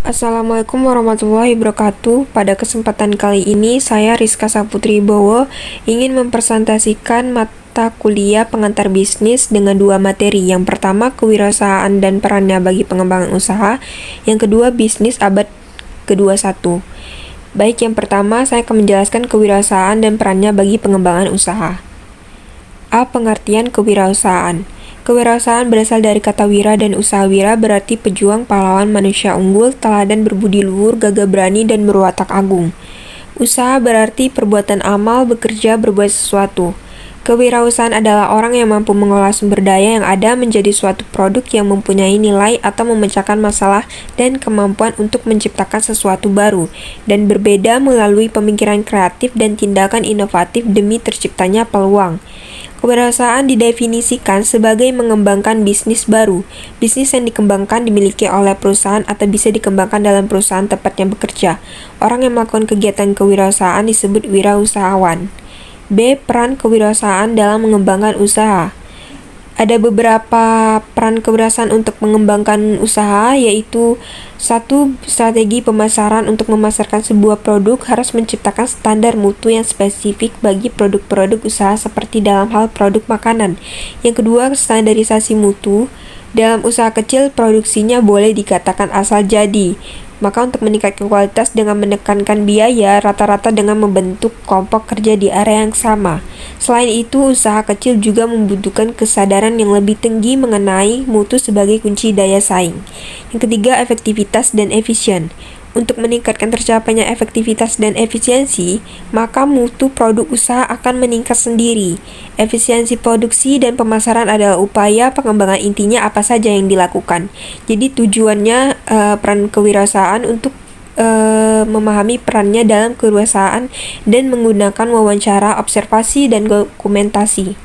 Assalamualaikum warahmatullahi wabarakatuh. Pada kesempatan kali ini, saya Rizka Saputri Bowo ingin mempresentasikan mata kuliah pengantar bisnis dengan dua materi. Yang pertama, kewirausahaan dan perannya bagi pengembangan usaha. Yang kedua, bisnis abad ke-21. Baik, yang pertama saya akan menjelaskan kewirausahaan dan perannya bagi pengembangan usaha. A. Pengertian kewirausahaan. Kewirausahaan berasal dari kata wira dan usaha. Wira berarti pejuang, pahlawan, manusia unggul, teladan, berbudi luhur, gagah berani, dan berwatak agung. Usaha berarti perbuatan amal, bekerja, berbuat sesuatu. Kewirausahaan adalah orang yang mampu mengolah sumber daya yang ada menjadi suatu produk yang mempunyai nilai atau memecahkan masalah dan kemampuan untuk menciptakan sesuatu baru dan berbeda melalui pemikiran kreatif dan tindakan inovatif demi terciptanya peluang. Kewirausahaan didefinisikan sebagai mengembangkan bisnis baru. Bisnis yang dikembangkan dimiliki oleh perusahaan atau bisa dikembangkan dalam perusahaan tempatnya bekerja. Orang yang melakukan kegiatan kewirausahaan disebut wirausahawan. B. Peran kewirausahaan dalam mengembangkan usaha. Ada beberapa peran kewirausahaan untuk mengembangkan usaha, yaitu 1. Strategi pemasaran. Untuk memasarkan sebuah produk harus menciptakan standar mutu yang spesifik bagi produk-produk usaha seperti dalam hal produk makanan. Yang kedua, standarisasi mutu. Dalam usaha kecil, produksinya boleh dikatakan asal jadi. Maka untuk meningkatkan kualitas dengan menekankan biaya, rata-rata dengan membentuk kelompok kerja di area yang sama. Selain itu, usaha kecil juga membutuhkan kesadaran yang lebih tinggi mengenai mutu sebagai kunci daya saing. Yang ketiga, efektivitas dan efisien. Untuk meningkatkan tercapainya efektivitas dan efisiensi, maka mutu produk usaha akan meningkat sendiri. Efisiensi produksi dan pemasaran adalah upaya pengembangan intinya apa saja yang dilakukan. Jadi tujuannya peran kewirausahaan untuk memahami perannya dalam kewirausahaan dan menggunakan wawancara, observasi, dan dokumentasi.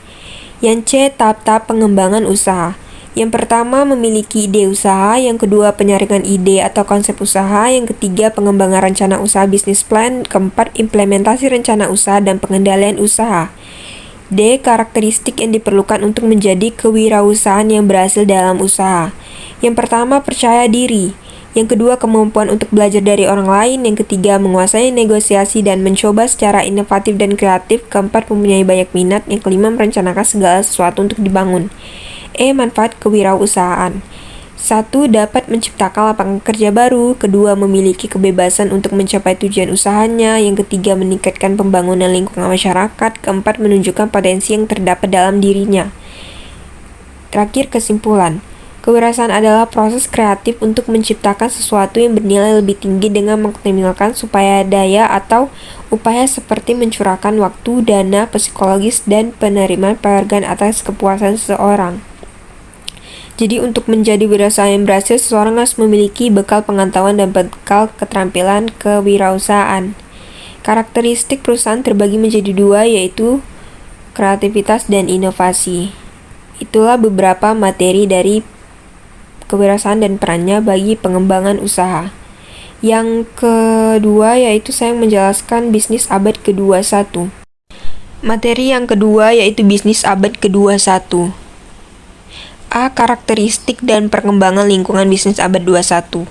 Yang C. Tahap-tahap pengembangan usaha. Yang pertama, memiliki ide usaha. Yang kedua, penyaringan ide atau konsep usaha. Yang ketiga, pengembangan rencana usaha bisnis plan. Keempat, implementasi rencana usaha dan pengendalian usaha. D. Karakteristik yang diperlukan untuk menjadi kewirausahaan yang berhasil dalam usaha. Yang pertama, percaya diri. Yang kedua, kemampuan untuk belajar dari orang lain. Yang ketiga, menguasai negosiasi dan mencoba secara inovatif dan kreatif. Keempat, mempunyai banyak minat. Yang kelima, merencanakan segala sesuatu untuk dibangun. Manfaat kewirausahaan. 1. Dapat menciptakan lapangan kerja baru. Kedua, memiliki kebebasan untuk mencapai tujuan usahanya. Yang ketiga, meningkatkan pembangunan lingkungan masyarakat. Keempat, menunjukkan potensi yang terdapat dalam dirinya. Terakhir, kesimpulan. Kewirausahaan adalah proses kreatif untuk menciptakan sesuatu yang bernilai lebih tinggi dengan mengoptimalkan supaya daya atau upaya seperti mencurahkan waktu, dana, psikologis, dan penerimaan penghargaan atas kepuasan seseorang. Jadi untuk menjadi wirausahaan yang berhasil, seseorang harus memiliki bekal pengetahuan dan bekal keterampilan kewirausahaan. Karakteristik perusahaan terbagi menjadi dua, yaitu kreativitas dan inovasi. Itulah beberapa materi dari kewirausahaan dan perannya bagi pengembangan usaha. Yang kedua yaitu saya menjelaskan bisnis abad ke-21. Materi yang kedua yaitu bisnis abad ke-21. A. Karakteristik dan perkembangan lingkungan bisnis abad 21.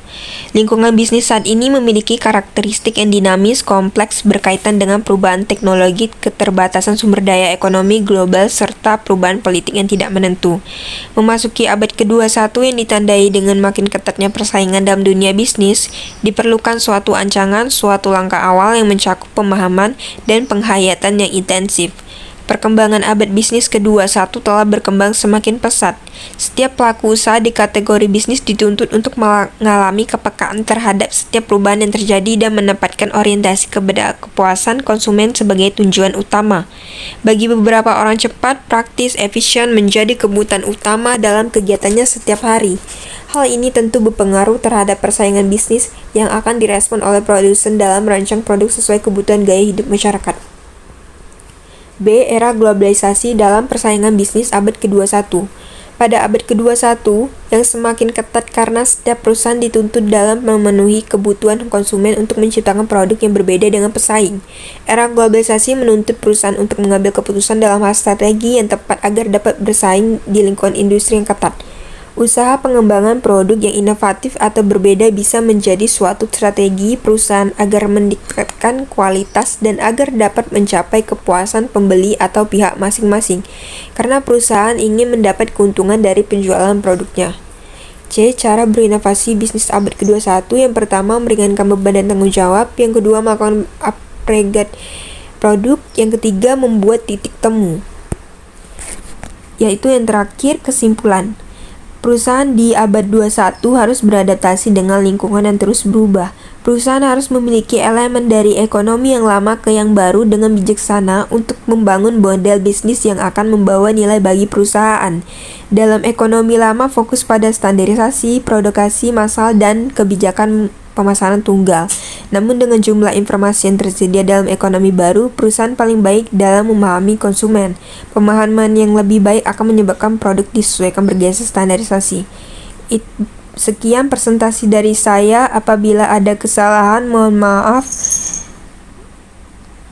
Lingkungan bisnis saat ini memiliki karakteristik yang dinamis, kompleks, berkaitan dengan perubahan teknologi, keterbatasan sumber daya ekonomi global, serta perubahan politik yang tidak menentu. Memasuki abad ke-21 yang ditandai dengan makin ketatnya persaingan dalam dunia bisnis, diperlukan suatu ancangan, suatu langkah awal yang mencakup pemahaman dan penghayatan yang intensif. Perkembangan abad bisnis ke-21 telah berkembang semakin pesat. Setiap pelaku usaha di kategori bisnis dituntut untuk mengalami kepekaan terhadap setiap perubahan yang terjadi dan menempatkan orientasi kepada kepuasan konsumen sebagai tujuan utama. Bagi beberapa orang, cepat, praktis, efisien menjadi kebutuhan utama dalam kegiatannya setiap hari. Hal ini tentu berpengaruh terhadap persaingan bisnis yang akan direspon oleh produsen dalam merancang produk sesuai kebutuhan gaya hidup masyarakat. B. Era globalisasi dalam persaingan bisnis abad ke-21. Pada abad ke-21 yang semakin ketat karena setiap perusahaan dituntut dalam memenuhi kebutuhan konsumen untuk menciptakan produk yang berbeda dengan pesaing. Era globalisasi menuntut perusahaan untuk mengambil keputusan dalam hal strategi yang tepat agar dapat bersaing di lingkungan industri yang ketat. Usaha pengembangan produk yang inovatif atau berbeda bisa menjadi suatu strategi perusahaan agar meningkatkan kualitas dan agar dapat mencapai kepuasan pembeli atau pihak masing-masing, karena perusahaan ingin mendapat keuntungan dari penjualan produknya. C. Cara berinovasi bisnis abad ke-21. Yang pertama, meringankan beban dan tanggung jawab. Yang kedua, melakukan upgrade produk. Yang ketiga, membuat titik temu. Yaitu yang terakhir, kesimpulan. Perusahaan di abad 21 harus beradaptasi dengan lingkungan yang terus berubah. Perusahaan harus memiliki elemen dari ekonomi yang lama ke yang baru dengan bijaksana untuk membangun model bisnis yang akan membawa nilai bagi perusahaan. Dalam ekonomi lama fokus pada standarisasi, produksi massal, dan kebijakan pemasaran tunggal. Namun dengan jumlah informasi yang tersedia dalam ekonomi baru, perusahaan paling baik dalam memahami konsumen. Pemahaman yang lebih baik akan menyebabkan produk disesuaikan berbagai standarisasi. Sekian presentasi dari saya. Apabila ada kesalahan, mohon maaf.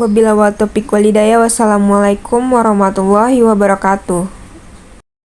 Wabillahi taufiq walhidayah. Wassalamualaikum warahmatullahi wabarakatuh.